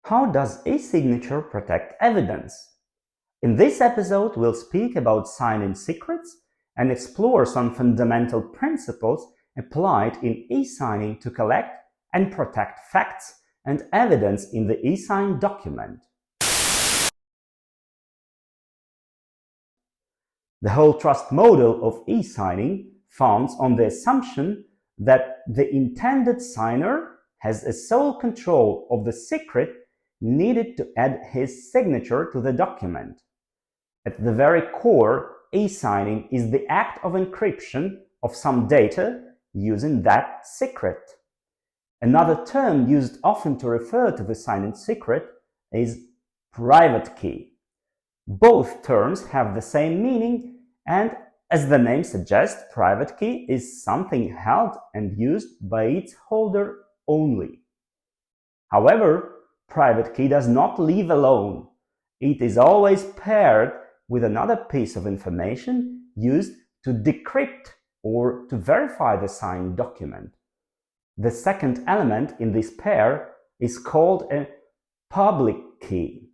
How does e-signature protect evidence? In this episode, we'll speak about sign-in secrets and explore some fundamental principles applied in e-signing to collect and protect facts and evidence in the e-signed document. The whole trust model of e-signing founds on the assumption that the intended signer has a sole control of the secret needed to add his signature to the document. At the very core, e-signing is the act of encryption of some data using that secret. Another term used often to refer to the sign-in secret is private key. Both terms have the same meaning, and as the name suggests, private key is something held and used by its holder only. However, private key does not live alone. It is always paired with another piece of information used to decrypt or to verify the signed document. The second element in this pair is called a public key.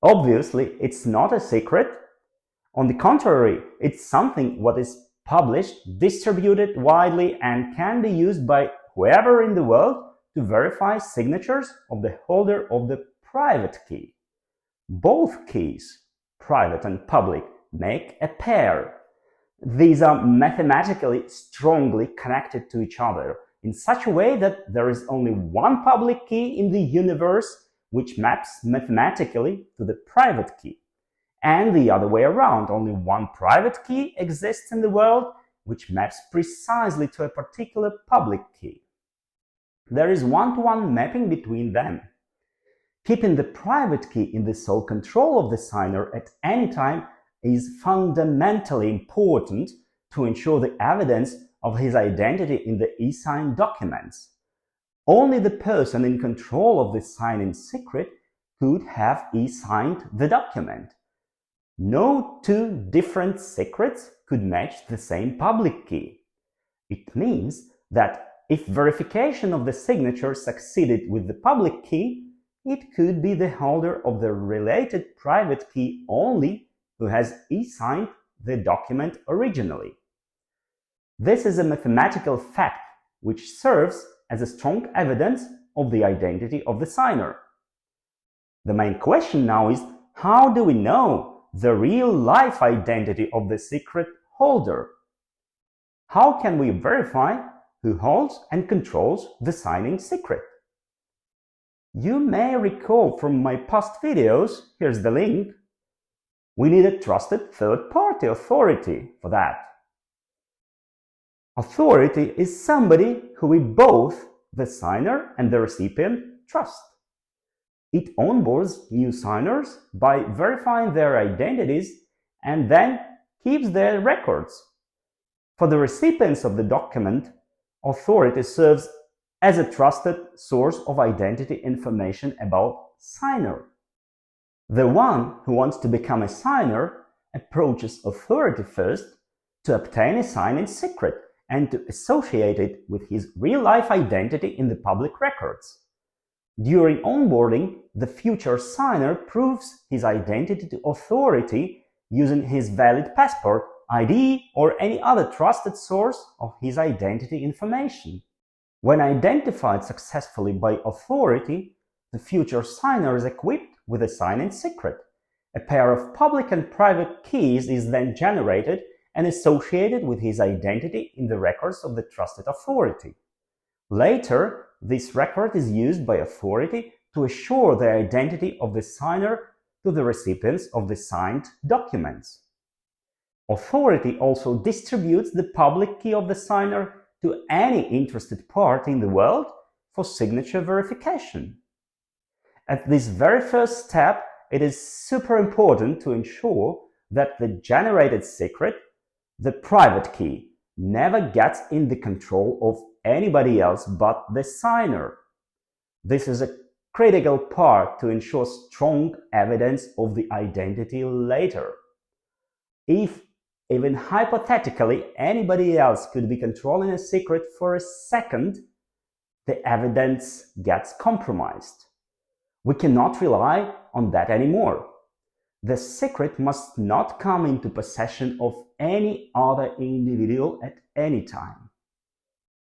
Obviously, it's not a secret. On the contrary, it's something what is published, distributed widely, and can be used by whoever in the world to verify signatures of the holder of the private key. Both keys, private and public, make a pair. These are mathematically strongly connected to each other in such a way that there is only one public key in the universe which maps mathematically to the private key. And the other way around, only one private key exists in the world which maps precisely to a particular public key. There is one-to-one mapping between them. Keeping the private key in the sole control of the signer at any time is fundamentally important to ensure the evidence of his identity in the e-signed documents. Only the person in control of the sign-in secret could have e-signed the document. No two different secrets could match the same public key. It means that if verification of the signature succeeded with the public key, it could be the holder of the related private key only who has e-signed the document originally. This is a mathematical fact which serves as a strong evidence of the identity of the signer. The main question now is, how do we know the real-life identity of the secret holder? How can we verify who holds and controls the signing secret? You may recall from my past videos, here's the link, we need a trusted third-party authority for that. Authority is somebody who we both, the signer and the recipient, trust. It onboards new signers by verifying their identities and then keeps their records. For the recipients of the document, authority serves as a trusted source of identity information about signer. The one who wants to become a signer approaches authority first to obtain a sign-in secret and to associate it with his real-life identity in the public records. During onboarding, the future signer proves his identity to authority using his valid passport, ID, or any other trusted source of his identity information. When identified successfully by authority, the future signer is equipped with a sign-in secret. A pair of public and private keys is then generated and associated with his identity in the records of the trusted authority. Later, this record is used by authority to assure the identity of the signer to the recipients of the signed documents. Authority also distributes the public key of the signer to any interested party in the world for signature verification. At this very first step, it is super important to ensure that the generated secret, the private key, never gets in the control of anybody else but the signer. This is a critical part to ensure strong evidence of the identity later. If, even hypothetically, anybody else could be controlling a secret for a second, the evidence gets compromised. We cannot rely on that anymore. The secret must not come into possession of any other individual at any time.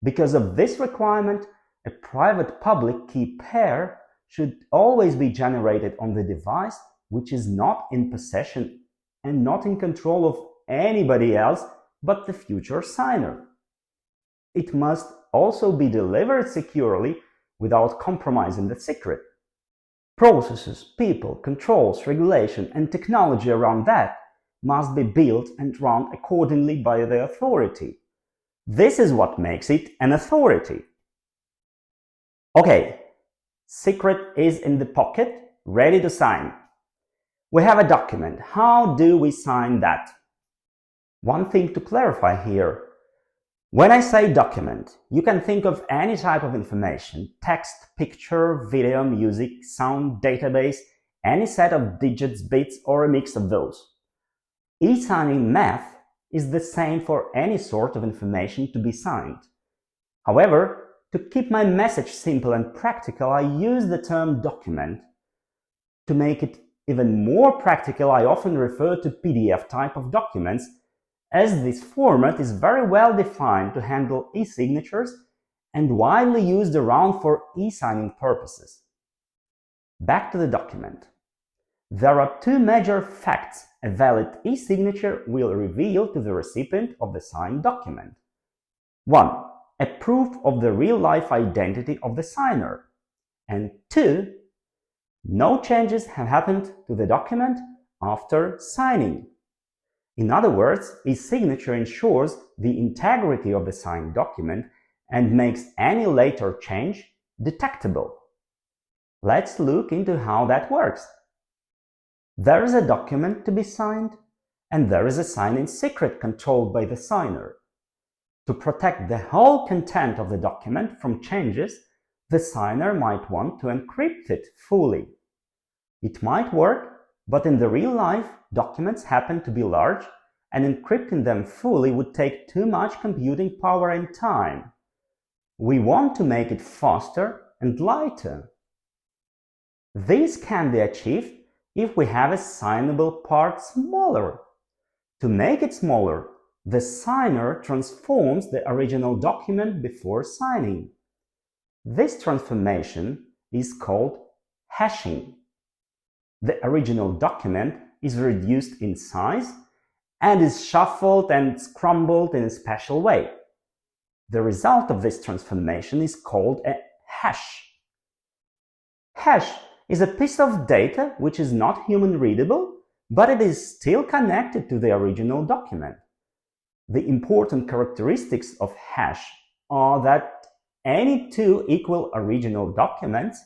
Because of this requirement, a private-public key pair should always be generated on the device which is not in possession and not in control of anybody else but the future signer. It must also be delivered securely without compromising the secret. Processes, people, controls, regulation, and technology around that must be built and run accordingly by the authority. This is what makes it an authority. Okay, secret is in the pocket, ready to sign. We have a document. How do we sign that? One thing to clarify here. When I say document, you can think of any type of information: text, picture, video, music, sound, database, any set of digits, bits, or a mix of those. E-signing math is the same for any sort of information to be signed. However, to keep my message simple and practical, I use the term document. To make it even more practical, I often refer to PDF type of documents, as this format is very well defined to handle e-signatures and widely used around for e-signing purposes. Back to the document. There are two major facts a valid e-signature will reveal to the recipient of the signed document. 1. A proof of the real-life identity of the signer. And 2. No changes have happened to the document after signing. In other words, e-signature ensures the integrity of the signed document and makes any later change detectable. Let's look into how that works. There is a document to be signed, and there is a signing secret controlled by the signer. To protect the whole content of the document from changes, the signer might want to encrypt it fully. It might work, but in the real life, documents happen to be large, and encrypting them fully would take too much computing power and time. We want to make it faster and lighter. This can be achieved if we have a signable part smaller. To make it smaller, the signer transforms the original document before signing. This transformation is called hashing. The original document is reduced in size and is shuffled and scrambled in a special way. The result of this transformation is called a hash. Hash is a piece of data which is not human readable, but it is still connected to the original document. The important characteristics of hash are that any two equal original documents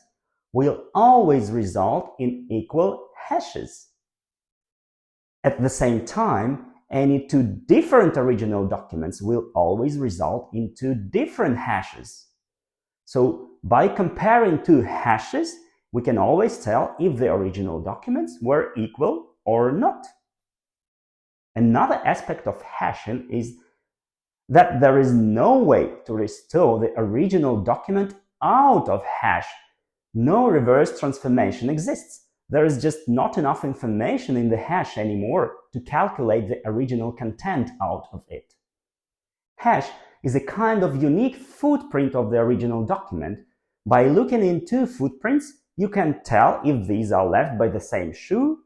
will always result in equal hashes. At the same time, any two different original documents will always result in two different hashes. So, by comparing two hashes, we can always tell if the original documents were equal or not. Another aspect of hashing is that there is no way to restore the original document out of hash. No reverse transformation exists. There is just not enough information in the hash anymore to calculate the original content out of it. Hash is a kind of unique footprint of the original document. By looking into footprints, you can tell if these are left by the same shoe,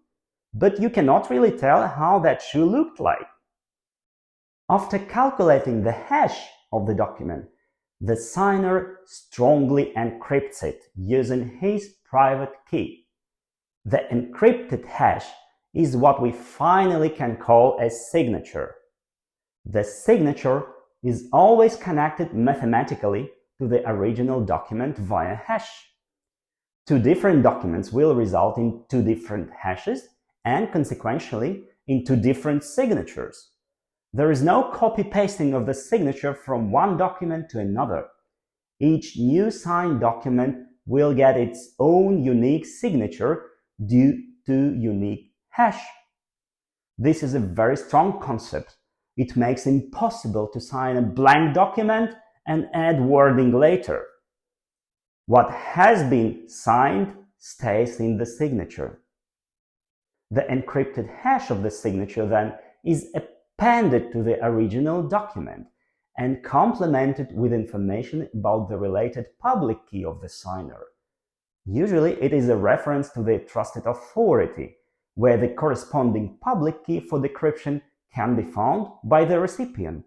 but you cannot really tell how that shoe looked like. After calculating the hash of the document, the signer strongly encrypts it using his private key. The encrypted hash is what we finally can call a signature. The signature is always connected mathematically to the original document via hash. Two different documents will result in two different hashes and consequentially in two different signatures. There is no copy-pasting of the signature from one document to another. Each new signed document will get its own unique signature due to unique hash. This is a very strong concept. It makes it impossible to sign a blank document and add wording later. What has been signed stays in the signature. The encrypted hash of the signature then is appended to the original document and complemented with information about the related public key of the signer. Usually it is a reference to the trusted authority, where the corresponding public key for decryption can be found by the recipient.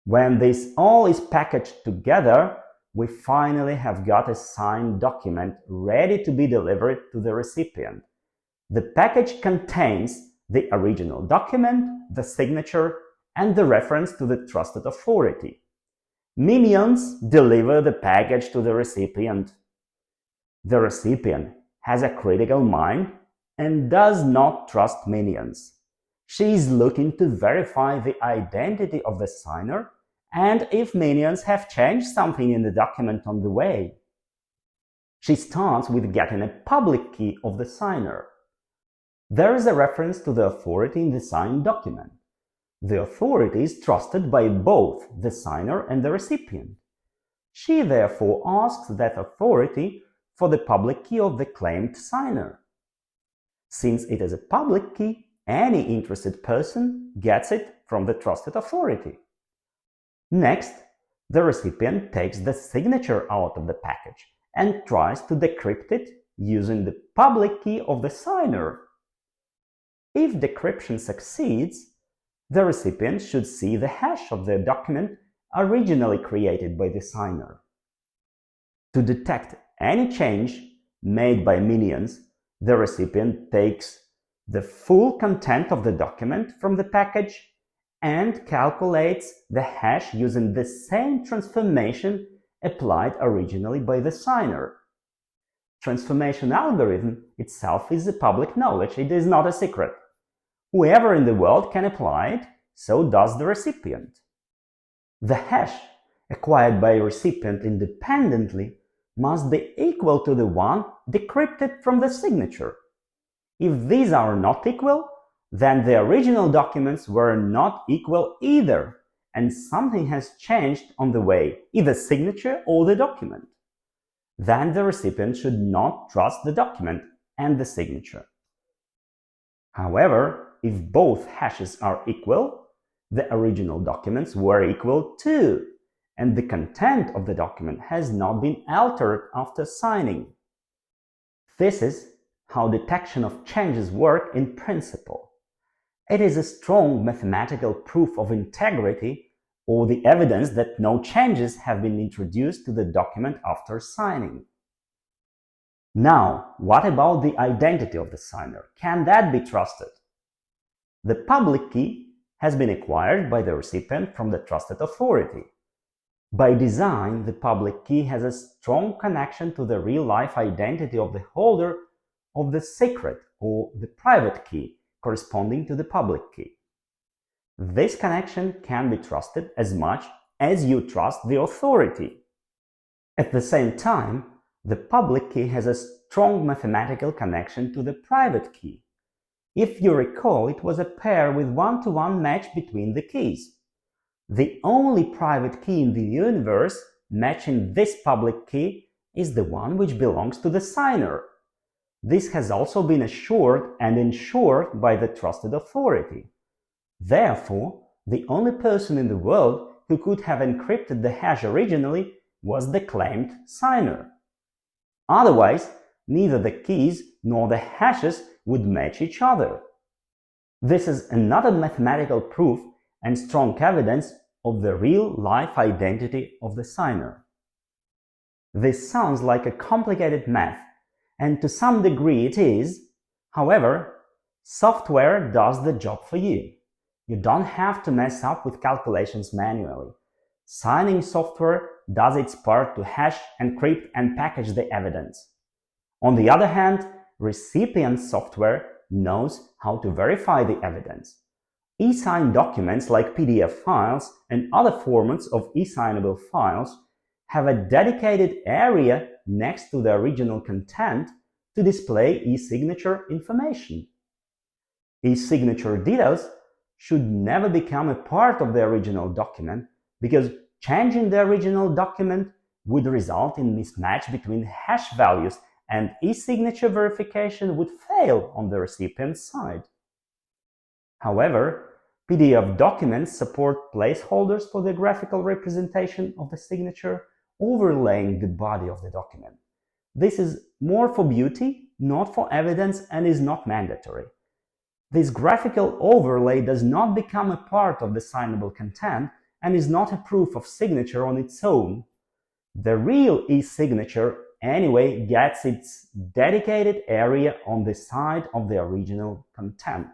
When this all is packaged together, we finally have got a signed document ready to be delivered to the recipient. The package contains the original document, the signature, and the reference to the trusted authority. Minions deliver the package to the recipient. The recipient has a critical mind and does not trust minions. She is looking to verify the identity of the signer and if minions have changed something in the document on the way. She starts with getting a public key of the signer. There is a reference to the authority in the signed document. The authority is trusted by both the signer and the recipient. She therefore asks that authority for the public key of the claimed signer. Since it is a public key, any interested person gets it from the trusted authority. Next, the recipient takes the signature out of the package and tries to decrypt it using the public key of the signer. If decryption succeeds, the recipient should see the hash of the document originally created by the signer. To detect any change made by minions, the recipient takes the full content of the document from the package and calculates the hash using the same transformation applied originally by the signer. Transformation algorithm itself is a public knowledge, it is not a secret. Whoever in the world can apply it, so does the recipient. The hash acquired by a recipient independently must be equal to the one decrypted from the signature. If these are not equal, then the original documents were not equal either, and something has changed on the way, either signature or the document. Then the recipient should not trust the document and the signature. However, if both hashes are equal, the original documents were equal too, and the content of the document has not been altered after signing. This is how detection of changes work in principle. It is a strong mathematical proof of integrity or the evidence that no changes have been introduced to the document after signing. Now, what about the identity of the signer? Can that be trusted? The public key has been acquired by the recipient from the trusted authority. By design, the public key has a strong connection to the real-life identity of the holder of the secret or the private key corresponding to the public key. This connection can be trusted as much as you trust the authority. At the same time, the public key has a strong mathematical connection to the private key. If you recall, it was a pair with one-to-one match between the keys. The only private key in the universe matching this public key is the one which belongs to the signer. This has also been assured and ensured by the trusted authority. Therefore, the only person in the world who could have encrypted the hash originally was the claimed signer. Otherwise, neither the keys nor the hashes would match each other. This is another mathematical proof and strong evidence of the real-life identity of the signer. This sounds like a complicated math, and to some degree it is. However, software does the job for you. You don't have to mess up with calculations manually. Signing software does its part to hash, encrypt, and package the evidence. On the other hand, recipient software knows how to verify the evidence. E-signed documents like PDF files and other formats of e-signable files have a dedicated area next to the original content to display e-signature information. E-signature details should never become a part of the original document because changing the original document would result in mismatch between hash values and e-signature verification would fail on the recipient's side. However, PDF documents support placeholders for the graphical representation of the signature overlaying the body of the document. This is more for beauty, not for evidence, and is not mandatory. This graphical overlay does not become a part of the signable content and is not a proof of signature on its own. The real e-signature anyway gets its dedicated area on the side of the original content.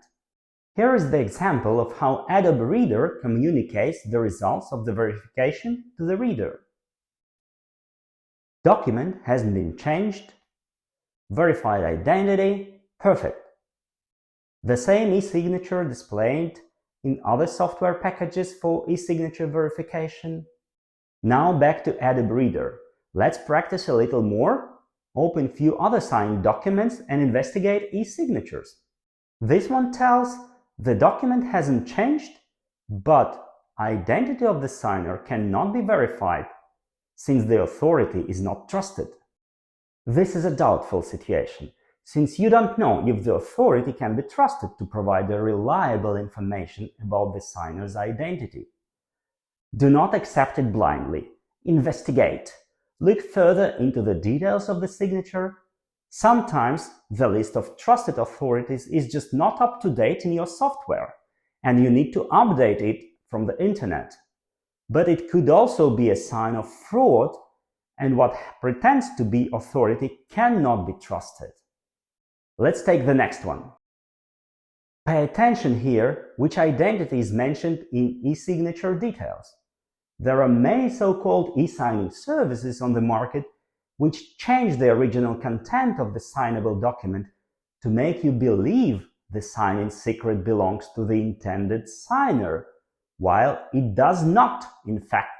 Here is the example of how Adobe Reader communicates the results of the verification to the reader. Document hasn't been changed. Verified identity, perfect. The same e-signature displayed in other software packages for e-signature verification. Now back to Adobe Reader. Let's practice a little more, open a few other signed documents and investigate e-signatures. This one tells the document hasn't changed, but identity of the signer cannot be verified since the authority is not trusted. This is a doubtful situation, since you don't know if the authority can be trusted to provide the reliable information about the signer's identity. Do not accept it blindly. Investigate. Look further into the details of the signature. Sometimes the list of trusted authorities is just not up to date in your software, and you need to update it from the internet. But it could also be a sign of fraud, and what pretends to be authority cannot be trusted. Let's take the next one. Pay attention here which identity is mentioned in e-signature details. There are many so-called e-signing services on the market which change the original content of the signable document to make you believe the signing secret belongs to the intended signer, while it does not, in fact.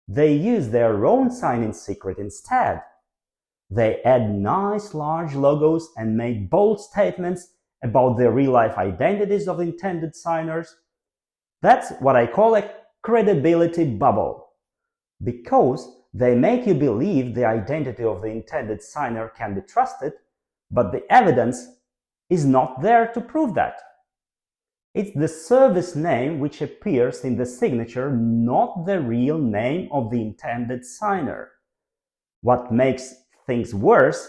They use their own signing secret instead. They add nice large logos and make bold statements about the real-life identities of intended signers. That's what I call a credibility bubble, because they make you believe the identity of the intended signer can be trusted, but the evidence is not there to prove that. It's the service name which appears in the signature, not the real name of the intended signer. What makes things worse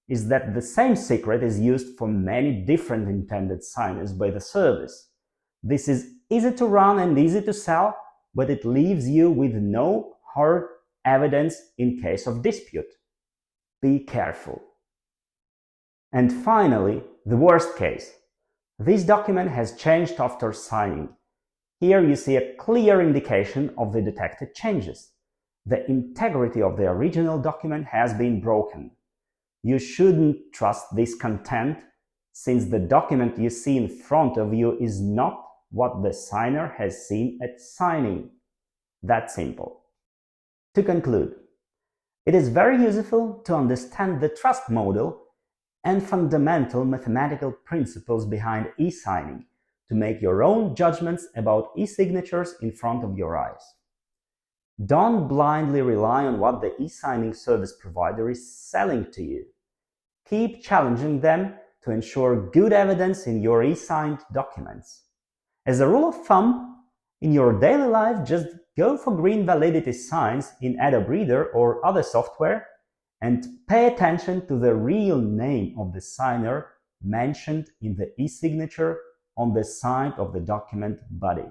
is that the same secret is used for many different intended signers by the service. This is easy to run and easy to sell, but it leaves you with no hard evidence in case of dispute. Be careful. And finally, the worst case. This document has changed after signing. Here you see a clear indication of the detected changes. The integrity of the original document has been broken. You shouldn't trust this content, since the document you see in front of you is not what the signer has seen at signing. That simple. To conclude, it is very useful to understand the trust model and fundamental mathematical principles behind e-signing to make your own judgments about e-signatures in front of your eyes. Don't blindly rely on what the e-signing service provider is selling to you. Keep challenging them to ensure good evidence in your e-signed documents. As a rule of thumb, in your daily life, just go for green validity signs in Adobe Reader or other software and pay attention to the real name of the signer mentioned in the e-signature on the side of the document body.